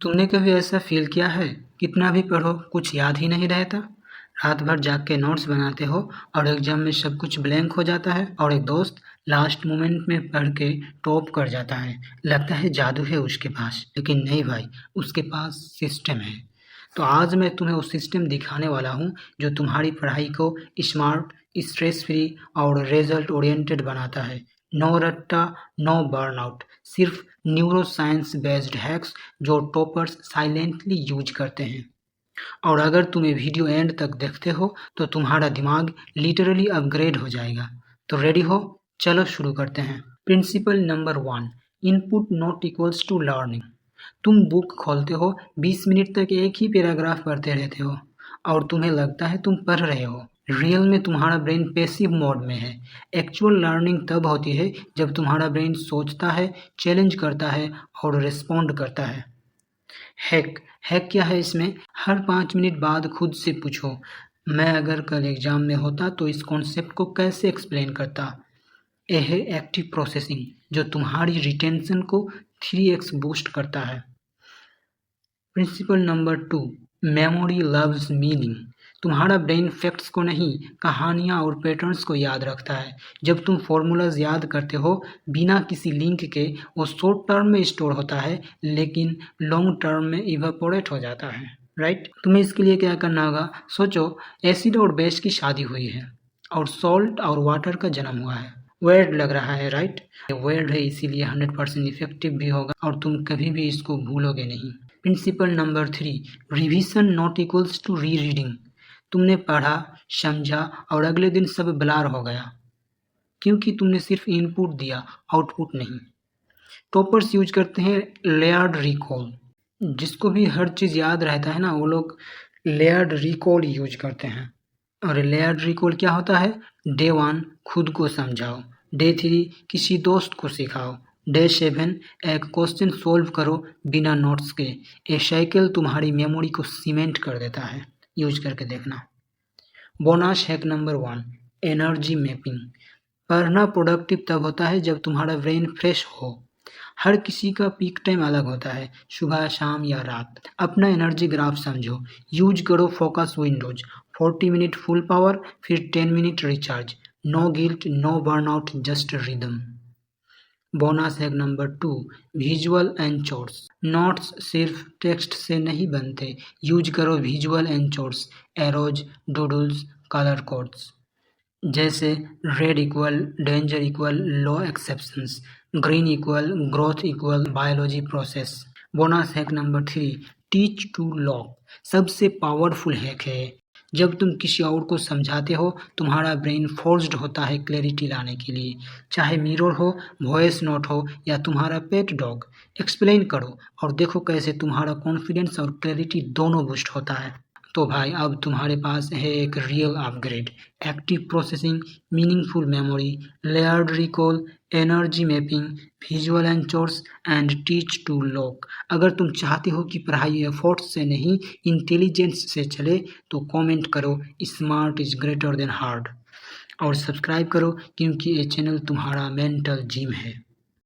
तुमने कभी ऐसा फ़ील किया है, कितना भी पढ़ो कुछ याद ही नहीं रहता? रात भर जाग के नोट्स बनाते हो और एग्ज़ाम में सब कुछ ब्लैंक हो जाता है और एक दोस्त लास्ट मोमेंट में पढ़ के टॉप कर जाता है। लगता है जादू है उसके पास, लेकिन नहीं भाई, उसके पास सिस्टम है। तो आज मैं तुम्हें वो सिस्टम दिखाने वाला हूँ जो तुम्हारी पढ़ाई को स्मार्ट, स्ट्रेस फ्री और रिजल्ट ओरिएंटेड बनाता है। नो रट्टा, नो बर्नआउट, सिर्फ न्यूरो साइंस बेस्ड हैक्स जो टॉपर्स साइलेंटली यूज करते हैं। और अगर तुम ये वीडियो एंड तक देखते हो तो तुम्हारा दिमाग लिटरली अपग्रेड हो जाएगा। तो रेडी हो? चलो शुरू करते हैं। Principle number 1, input not equals to learning. तुम बुक खोलते हो, 20 मिनट तक एक ही पैराग्राफ पढ़ते रहते हो और तुम्हें लगता है तुम पढ़ रहे हो। रियल में तुम्हारा ब्रेन पैसिव मोड में है। एक्चुअल लर्निंग तब होती है जब तुम्हारा ब्रेन सोचता है, चैलेंज करता है और रिस्पॉन्ड करता है। हैक हैक क्या है इसमें? हर 5 मिनट बाद खुद से पूछो, मैं अगर कल एग्जाम में होता तो इस कॉन्सेप्ट को कैसे एक्सप्लेन करता। यह है एक्टिव प्रोसेसिंग जो तुम्हारी रिटेंशन को 3x बूस्ट करता है। Principle number 2, memory loves meaning. तुम्हारा ब्रेन फैक्ट्स को नहीं, कहानियाँ और पैटर्न्स को याद रखता है। जब तुम फॉर्मूलाज याद करते हो बिना किसी लिंक के, वो शॉर्ट टर्म में स्टोर होता है लेकिन लॉन्ग टर्म में इवेपोरेट हो जाता है। राइट? तुम्हें इसके लिए क्या करना होगा? सोचो, एसिड और बेस की शादी हुई है और सॉल्ट और वाटर का जन्म हुआ है। वेर्ड लग रहा है, राइट? वेर्ड है, इसीलिए 100% इफेक्टिव भी होगा और तुम कभी भी इसको भूलोगे नहीं। Principle number 3, revision not equals to re reading. तुमने पढ़ा, समझा और अगले दिन सब ब्लार हो गया क्योंकि तुमने सिर्फ इनपुट दिया, आउटपुट नहीं। टॉपर्स यूज करते हैं लेयर्ड रिकॉल। जिसको भी हर चीज़ याद रहता है ना, वो लोग लेयर्ड रिकॉल यूज करते हैं। और लेयर्ड रिकॉल क्या होता है? डे 1 खुद को समझाओ, डे 3 किसी दोस्त को सिखाओ, डे 7 एक क्वेश्चन सोल्व करो बिना नोट्स के। ये साइकिल तुम्हारी मेमोरी को सीमेंट कर देता है। यूज करके देखना। Bonus hack number 1, energy mapping. पढ़ना प्रोडक्टिव तब होता है जब तुम्हारा ब्रेन फ्रेश हो। हर किसी का पीक टाइम अलग होता है, सुबह, शाम या रात। अपना एनर्जी ग्राफ समझो, यूज करो focus windows. 40 minute full power, फिर 10 minute recharge. No guilt, no burnout, just rhythm. Bonus hack number 2, visual anchors. Notes सिर्फ टेक्स्ट से नहीं बनते, यूज करो visual anchors, arrows, doodles, colour codes. जैसे red equal danger equal low exceptions, green equal growth equal biology process. Bonus hack number 3, teach to lock. सबसे powerful hack है। जब तुम किसी और को समझाते हो, तुम्हारा ब्रेन फोर्स्ड होता है क्लैरिटी लाने के लिए। चाहे मिरर हो, वॉइस नोट हो या तुम्हारा पेट डॉग, एक्सप्लेन करो और देखो कैसे तुम्हारा कॉन्फिडेंस और क्लैरिटी दोनों बूस्ट होता है। तो भाई, अब तुम्हारे पास है एक real upgrade. Active processing, meaningful memory, layered recall, energy mapping, visual anchors and teach to lock. अगर तुम चाहते हो कि पढ़ाई एफर्ट से नहीं इंटेलिजेंस से चले तो कमेंट करो, smart is greater than hard. और सब्सक्राइब करो क्योंकि ये चैनल तुम्हारा मेंटल जिम है।